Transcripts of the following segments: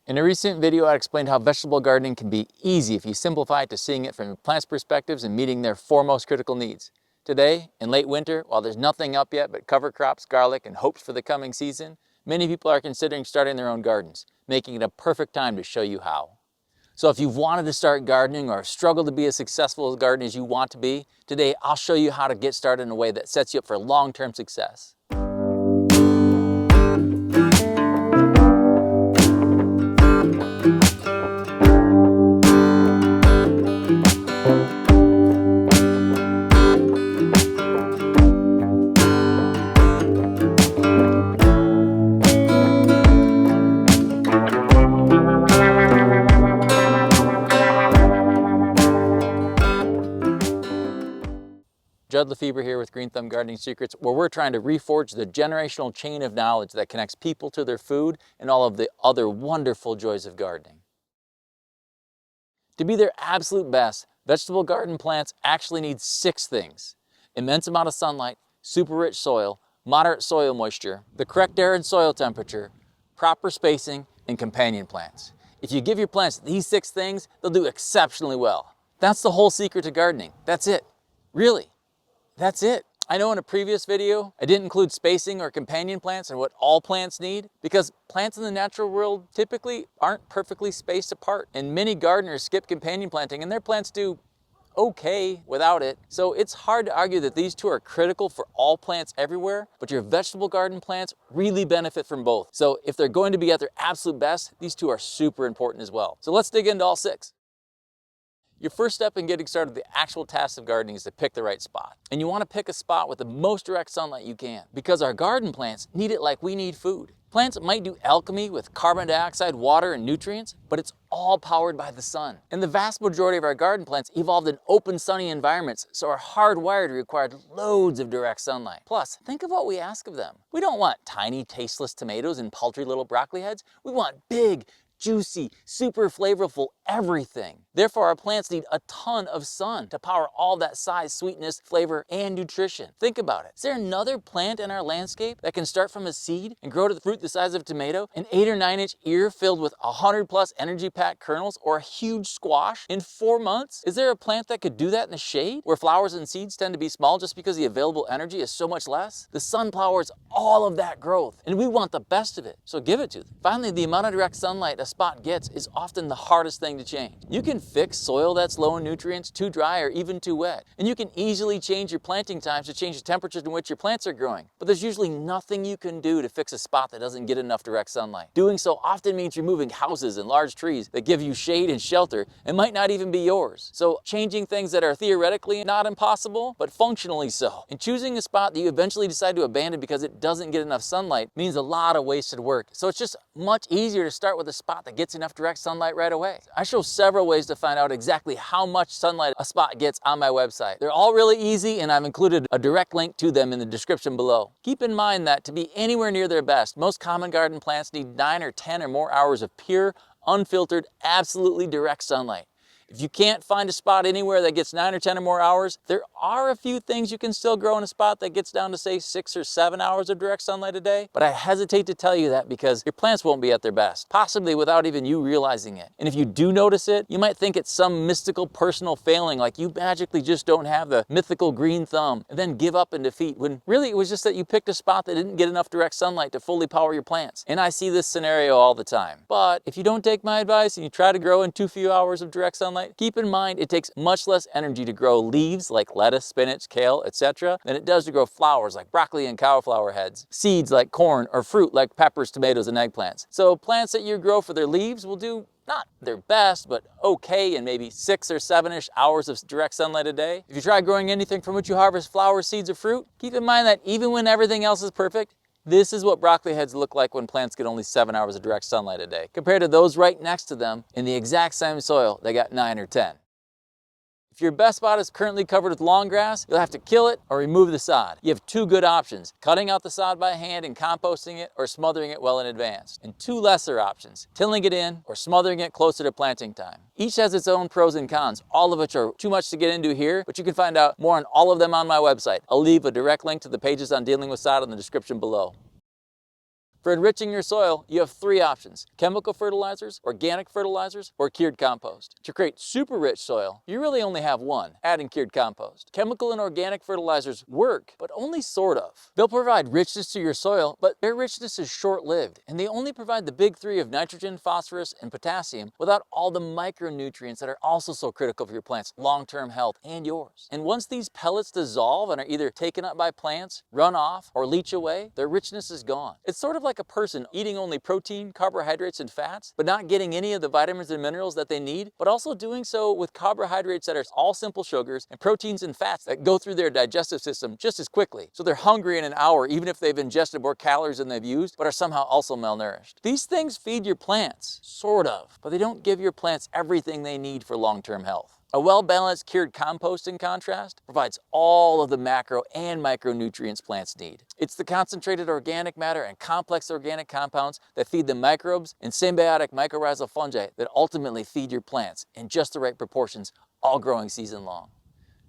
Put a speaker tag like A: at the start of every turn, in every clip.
A: In a recent video, I explained how vegetable gardening can be easy if you simplify it to seeing it from your plants' perspectives and meeting their foremost critical needs. Today, in late winter, while there's nothing up yet but cover crops, garlic, and hopes for the coming season, many people are considering starting their own gardens, making it a perfect time to show you how. So if you've wanted to start gardening or struggled to be as successful a gardener as you want to be, today I'll show you how to get started in a way that sets you up for long-term success. Judd Lefebvre here with Green Thumb Gardening Secrets, where we're trying to reforge the generational chain of knowledge that connects people to their food and all of the other wonderful joys of gardening. To be their absolute best, vegetable garden plants actually need 6 things: immense amount of sunlight, super rich soil, moderate soil moisture, the correct air and soil temperature, proper spacing, and companion plants. If you give your plants these 6 things, they'll do exceptionally well. That's the whole secret to gardening. That's it. Really. That's it. I know in a previous video, I didn't include spacing or companion plants and what all plants need, because plants in the natural world typically aren't perfectly spaced apart. And many gardeners skip companion planting and their plants do okay without it. So it's hard to argue that these 2 are critical for all plants everywhere, but your vegetable garden plants really benefit from both. So if they're going to be at their absolute best, these 2 are super important as well. So let's dig into all 6. Your first step in getting started with the actual task of gardening is to pick the right spot. And you want to pick a spot with the most direct sunlight you can, because our garden plants need it like we need food. Plants might do alchemy with carbon dioxide, water, and nutrients, but it's all powered by the sun. And the vast majority of our garden plants evolved in open, sunny environments, so are hardwired to require loads of direct sunlight. Plus, think of what we ask of them. We don't want tiny, tasteless tomatoes and paltry little broccoli heads. We want big, juicy, super flavorful everything. Therefore, our plants need a ton of sun to power all that size, sweetness, flavor, and nutrition. Think about it. Is there another plant in our landscape that can start from a seed and grow to the fruit the size of a tomato, an 8 or 9 inch ear filled with 100+ energy-packed kernels, or a huge squash in 4 months? Is there a plant that could do that in the shade, where flowers and seeds tend to be small just because the available energy is so much less? The sun powers all of that growth, and we want the best of it, so give it to them. Finally, the amount of direct sunlight a spot gets is often the hardest thing to change. You can fix soil that's low in nutrients, too dry, or even too wet. And you can easily change your planting times to change the temperatures in which your plants are growing. But there's usually nothing you can do to fix a spot that doesn't get enough direct sunlight. Doing so often means removing houses and large trees that give you shade and shelter and might not even be yours. So changing things that are theoretically not impossible, but functionally so. And choosing a spot that you eventually decide to abandon because it doesn't get enough sunlight means a lot of wasted work. So it's just much easier to start with a spot that gets enough direct sunlight right away. I show several ways to find out exactly how much sunlight a spot gets on my website. They're all really easy, and I've included a direct link to them in the description below. Keep in mind that to be anywhere near their best, most common garden plants need 9 or 10 or more hours of pure, unfiltered, absolutely direct sunlight. If you can't find a spot anywhere that gets 9 or 10 or more hours, there are a few things you can still grow in a spot that gets down to, say, 6 or 7 hours of direct sunlight a day. But I hesitate to tell you that because your plants won't be at their best, possibly without even you realizing it. And if you do notice it, you might think it's some mystical personal failing, like you magically just don't have the mythical green thumb, and then give up in defeat, when really it was just that you picked a spot that didn't get enough direct sunlight to fully power your plants. And I see this scenario all the time. But if you don't take my advice and you try to grow in too few hours of direct sunlight, keep in mind it takes much less energy to grow leaves like lettuce, spinach, kale, etc. than it does to grow flowers like broccoli and cauliflower heads, seeds like corn, or fruit like peppers, tomatoes, and eggplants. So plants that you grow for their leaves will do not their best, but okay in maybe 6 or 7-ish hours of direct sunlight a day. If you try growing anything from which you harvest flowers, seeds, or fruit, keep in mind that even when everything else is perfect, this is what broccoli heads look like when plants get only 7 hours of direct sunlight a day, compared to those right next to them in the exact same soil that got 9 or 10. If your best spot is currently covered with long grass, you'll have to kill it or remove the sod. You have 2 good options: cutting out the sod by hand and composting it, or smothering it well in advance. And 2 lesser options: tilling it in or smothering it closer to planting time. Each has its own pros and cons, all of which are too much to get into here, but you can find out more on all of them on my website. I'll leave a direct link to the pages on dealing with sod in the description below. For enriching your soil, you have 3 options: chemical fertilizers, organic fertilizers, or cured compost. To create super rich soil, you really only have one: adding cured compost. Chemical and organic fertilizers work, but only sort of. They'll provide richness to your soil, but their richness is short-lived, and they only provide the big 3 of nitrogen, phosphorus, and potassium without all the micronutrients that are also so critical for your plant's long-term health and yours. And once these pellets dissolve and are either taken up by plants, run off, or leach away, their richness is gone. It's sort of like a person eating only protein, carbohydrates, and fats, but not getting any of the vitamins and minerals that they need, but also doing so with carbohydrates that are all simple sugars and proteins and fats that go through their digestive system just as quickly. So they're hungry in an hour even if they've ingested more calories than they've used, but are somehow also malnourished. These things feed your plants, sort of, but they don't give your plants everything they need for long-term health. A well-balanced cured compost, in contrast, provides all of the macro and micronutrients plants need. It's the concentrated organic matter and complex organic compounds that feed the microbes and symbiotic mycorrhizal fungi that ultimately feed your plants in just the right proportions all growing season long.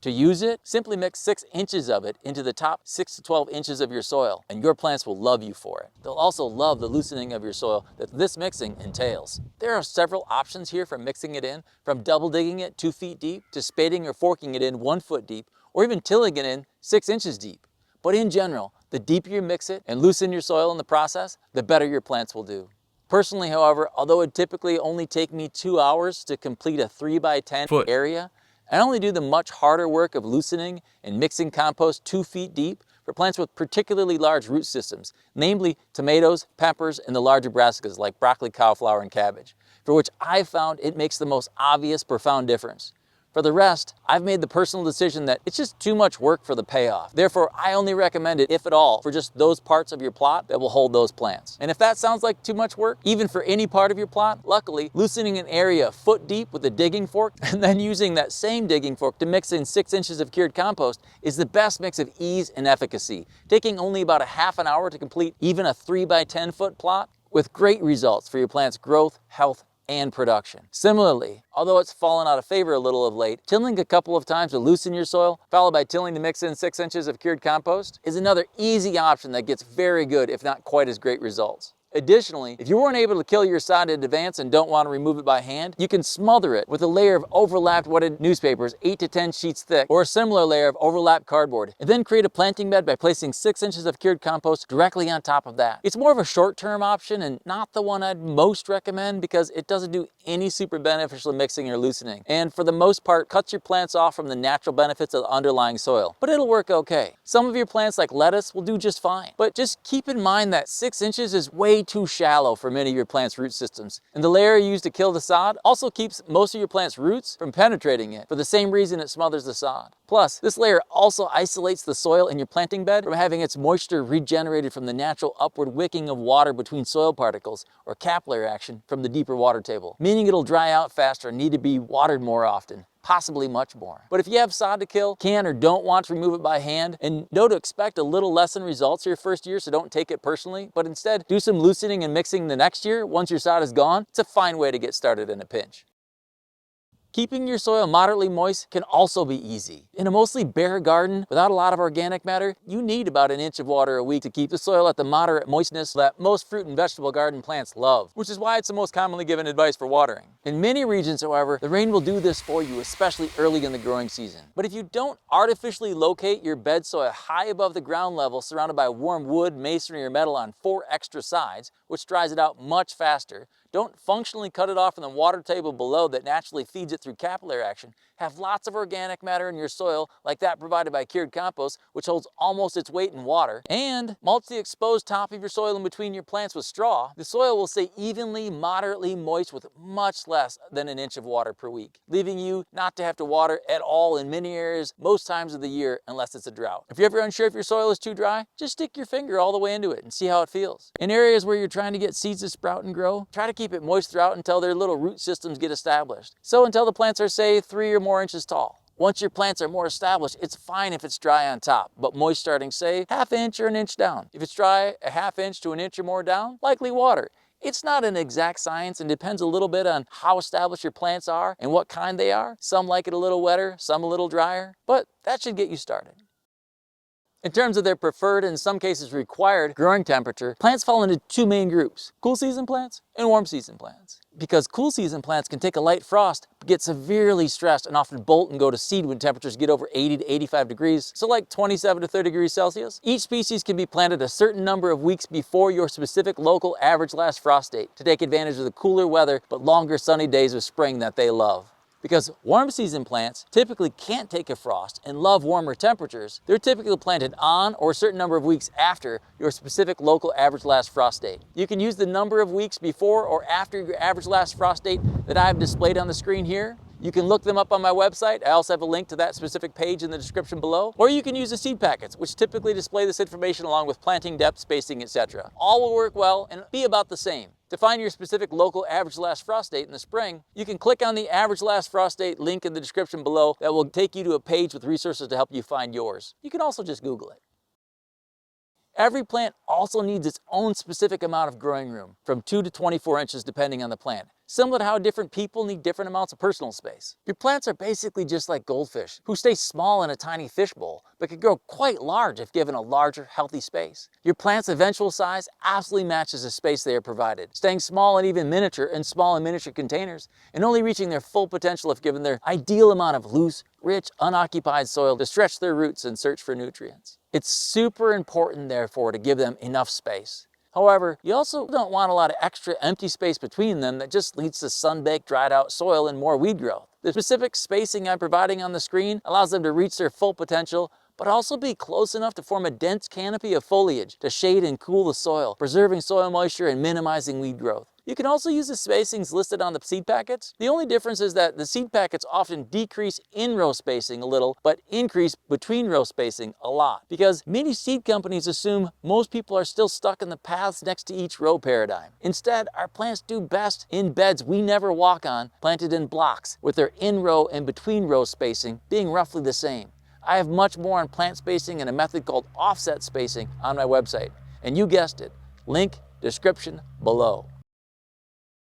A: To use it, simply mix 6 inches of it into the top 6 to 12 inches of your soil, and your plants will love you for it. They'll also love the loosening of your soil that this mixing entails. There are several options here for mixing it in, from double digging it 2 feet deep, to spading or forking it in 1 foot deep, or even tilling it in 6 inches deep. But in general, the deeper you mix it and loosen your soil in the process, the better your plants will do. Personally, however, although it typically only take me 2 hours to complete a 3 by 10 foot area, I only do the much harder work of loosening and mixing compost 2 feet deep for plants with particularly large root systems, namely tomatoes, peppers, and the larger brassicas like broccoli, cauliflower, and cabbage, for which I've found it makes the most obvious, profound difference. For the rest, I've made the personal decision that it's just too much work for the payoff. Therefore, I only recommend it, if at all, for just those parts of your plot that will hold those plants. And if that sounds like too much work, even for any part of your plot, luckily, loosening an area 1 foot deep with a digging fork and then using that same digging fork to mix in 6 inches of cured compost is the best mix of ease and efficacy, taking only about a half an hour to complete even a 3 by 10 foot plot, with great results for your plant's growth, health, and production. Similarly, although it's fallen out of favor a little of late, tilling a couple of times to loosen your soil, followed by tilling to mix in 6 inches of cured compost, is another easy option that gets very good, if not quite as great results. Additionally, if you weren't able to kill your sod in advance and don't want to remove it by hand, you can smother it with a layer of overlapped wetted newspapers 8 to 10 sheets thick, or a similar layer of overlapped cardboard, and then create a planting bed by placing 6 inches of cured compost directly on top of that. It's more of a short-term option and not the one I'd most recommend because it doesn't do any super beneficial mixing or loosening, and for the most part cuts your plants off from the natural benefits of the underlying soil, but it'll work okay. Some of your plants like lettuce will do just fine, but just keep in mind that 6 inches is way too shallow for many of your plant's root systems. And the layer used to kill the sod also keeps most of your plant's roots from penetrating it for the same reason it smothers the sod. Plus, this layer also isolates the soil in your planting bed from having its moisture regenerated from the natural upward wicking of water between soil particles, or capillary action, from the deeper water table, meaning it'll dry out faster and need to be watered more often, possibly much more. But if you have sod to kill, can or don't want to remove it by hand, and know to expect a little less in results your first year, so don't take it personally, but instead do some loosening and mixing the next year once your sod is gone, it's a fine way to get started in a pinch. Keeping your soil moderately moist can also be easy. In a mostly bare garden without a lot of organic matter, you need about 1 inch of water a week to keep the soil at the moderate moistness that most fruit and vegetable garden plants love, which is why it's the most commonly given advice for watering. In many regions, however, the rain will do this for you, especially early in the growing season. But if you don't artificially locate your bed soil high above the ground level, surrounded by warm wood, masonry, or metal on 4 extra sides, which dries it out much faster, don't functionally cut it off from the water table below that naturally feeds it through capillary action, have lots of organic matter in your soil like that provided by cured compost, which holds almost its weight in water, and mulch the exposed top of your soil in between your plants with straw, the soil will stay evenly, moderately moist with much less than 1 inch of water per week, leaving you not to have to water at all in many areas most times of the year unless it's a drought. If you're ever unsure if your soil is too dry, just stick your finger all the way into it and see how it feels. In areas where you're trying to get seeds to sprout and grow, try to keep it moist throughout until their little root systems get established. So until the plants are, say, 3 or more inches tall. Once your plants are more established, it's fine if it's dry on top, but moist starting, say, 1/2 inch or 1 inch down. If it's dry 1/2 inch to 1 inch or more down, likely water. It's not an exact science and depends a little bit on how established your plants are and what kind they are. Some like it a little wetter, some a little drier, but that should get you started. In terms of their preferred and in some cases required growing temperature, plants fall into two main groups: cool season plants and warm season plants. Because cool season plants can take a light frost, but get severely stressed and often bolt and go to seed when temperatures get over 80 to 85 degrees, so like 27 to 30 degrees Celsius. Each species can be planted a certain number of weeks before your specific local average last frost date to take advantage of the cooler weather but longer sunny days of spring that they love. Because warm season plants typically can't take a frost and love warmer temperatures, they're typically planted on or a certain number of weeks after your specific local average last frost date. You can use the number of weeks before or after your average last frost date that I've displayed on the screen here. You can look them up on my website. I also have a link to that specific page in the description below. Or you can use the seed packets, which typically display this information along with planting depth, spacing, etc. All will work well and be about the same. To find your specific local average last frost date in the spring, you can click on the average last frost date link in the description below that will take you to a page with resources to help you find yours. You can also just Google it. Every plant also needs its own specific amount of growing room, from 2 to 24 inches depending on the plant, similar to how different people need different amounts of personal space. Your plants are basically just like goldfish, who stay small in a tiny fish bowl, but can grow quite large if given a larger, healthy space. Your plant's eventual size absolutely matches the space they are provided, staying small and even miniature in small and miniature containers, and only reaching their full potential if given their ideal amount of loose, rich, unoccupied soil to stretch their roots and search for nutrients. It's super important, therefore, to give them enough space. However, you also don't want a lot of extra empty space between them that just leads to sun-baked, dried out soil and more weed growth. The specific spacing I'm providing on the screen allows them to reach their full potential, but also be close enough to form a dense canopy of foliage to shade and cool the soil, preserving soil moisture and minimizing weed growth. You can also use the spacings listed on the seed packets. The only difference is that the seed packets often decrease in-row spacing a little, but increase between-row spacing a lot. Because many seed companies assume most people are still stuck in the paths next to each row paradigm. Instead, our plants do best in beds we never walk on, planted in blocks, with their in-row and between-row spacing being roughly the same. I have much more on plant spacing and a method called offset spacing on my website. And you guessed it, link description below.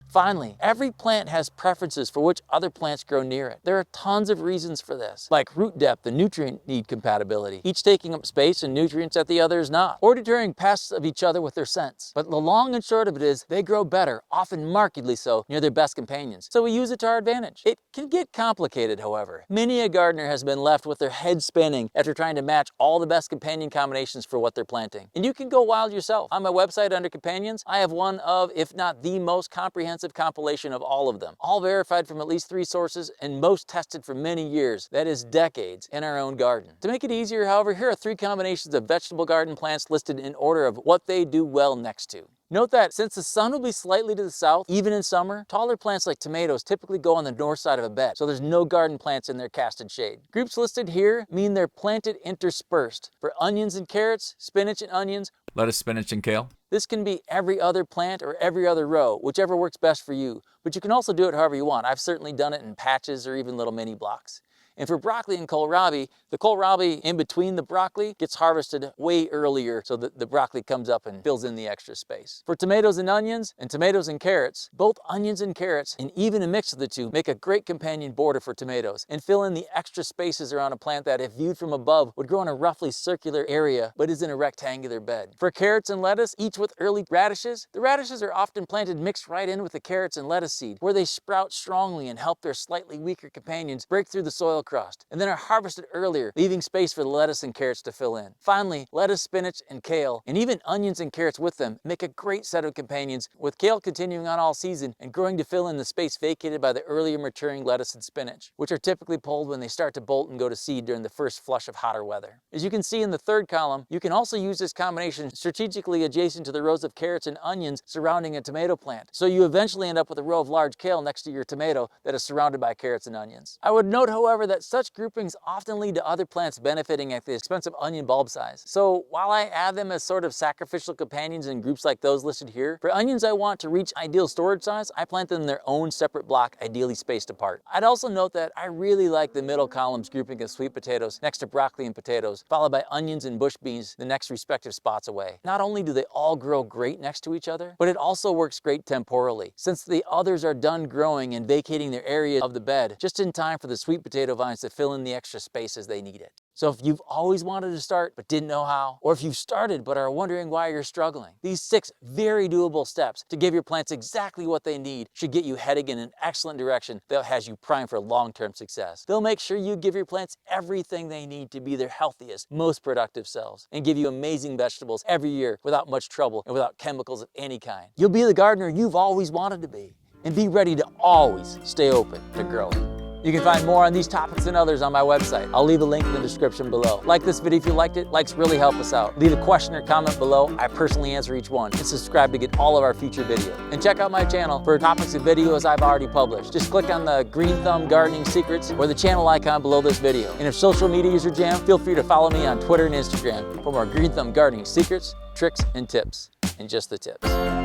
A: Finally, every plant has preferences for which other plants grow near it. There are tons of reasons for this, like root depth and nutrient need compatibility, each taking up space and nutrients that the other is not, or deterring pests of each other with their scents. But the long and short of it is, they grow better, often markedly so, near their best companions, so we use it to our advantage. It can get complicated, however. Many a gardener has been left with their head spinning after trying to match all the best companion combinations for what they're planting. And you can go wild yourself. On my website under companions, I have one of, if not the most comprehensive compilation of all of them, all verified from at least 3 sources and most tested for many years, that is decades, in our own garden. To make it easier, however, here are 3 combinations of vegetable garden plants listed in order of what they do well next to. Note that since the sun will be slightly to the south, even in summer, taller plants like tomatoes typically go on the north side of a bed, so there's no garden plants in their casted shade. Groups listed here mean they're planted interspersed. For onions and carrots, spinach and onions,
B: lettuce, spinach, and kale.
A: This can be every other plant or every other row, whichever works best for you, but you can also do it however you want. I've certainly done it in patches or even little mini blocks. And for broccoli and kohlrabi, the kohlrabi in between the broccoli gets harvested way earlier so that the broccoli comes up and fills in the extra space. For tomatoes and onions and tomatoes and carrots, both onions and carrots, and even a mix of the two, make a great companion border for tomatoes and fill in the extra spaces around a plant that, if viewed from above, would grow in a roughly circular area but is in a rectangular bed. For carrots and lettuce, each with early radishes, the radishes are often planted mixed right in with the carrots and lettuce seed, where they sprout strongly and help their slightly weaker companions break through the soil crust, and then are harvested earlier, leaving space for the lettuce and carrots to fill in. Finally, lettuce, spinach, and kale, and even onions and carrots with them, make a great set of companions, with kale continuing on all season and growing to fill in the space vacated by the earlier maturing lettuce and spinach, which are typically pulled when they start to bolt and go to seed during the first flush of hotter weather. As you can see in the third column, you can also use this combination strategically adjacent to the rows of carrots and onions surrounding a tomato plant, so you eventually end up with a row of large kale next to your tomato that is surrounded by carrots and onions. I would note, however, that such groupings often lead to other plants benefiting at the expense of onion bulb size. So while I add them as sort of sacrificial companions in groups like those listed here, for onions I want to reach ideal storage size, I plant them in their own separate block, ideally spaced apart. I'd also note that I really like the middle column's grouping of sweet potatoes next to broccoli and potatoes, followed by onions and bush beans the next respective spots away. Not only do they all grow great next to each other, but it also works great temporally, since the others are done growing and vacating their area of the bed just in time for the sweet potato vines to fill in the extra space as they need it. So if you've always wanted to start but didn't know how, or if you've started but are wondering why you're struggling, these 6 very doable steps to give your plants exactly what they need should get you heading in an excellent direction that has you primed for long-term success. They'll make sure you give your plants everything they need to be their healthiest, most productive selves, and give you amazing vegetables every year without much trouble and without chemicals of any kind. You'll be the gardener you've always wanted to be, and be ready to always stay open to growing. You can find more on these topics and others on my website. I'll leave a link in the description below. Like this video if you liked it. Likes really help us out. Leave a question or comment below. I personally answer each one. And subscribe to get all of our future videos. And check out my channel for topics and videos I've already published. Just click on the green thumb gardening secrets or the channel icon below this video. And if social media is your jam, feel free to follow me on Twitter and Instagram for more green thumb gardening secrets, tricks, and tips. And just the tips.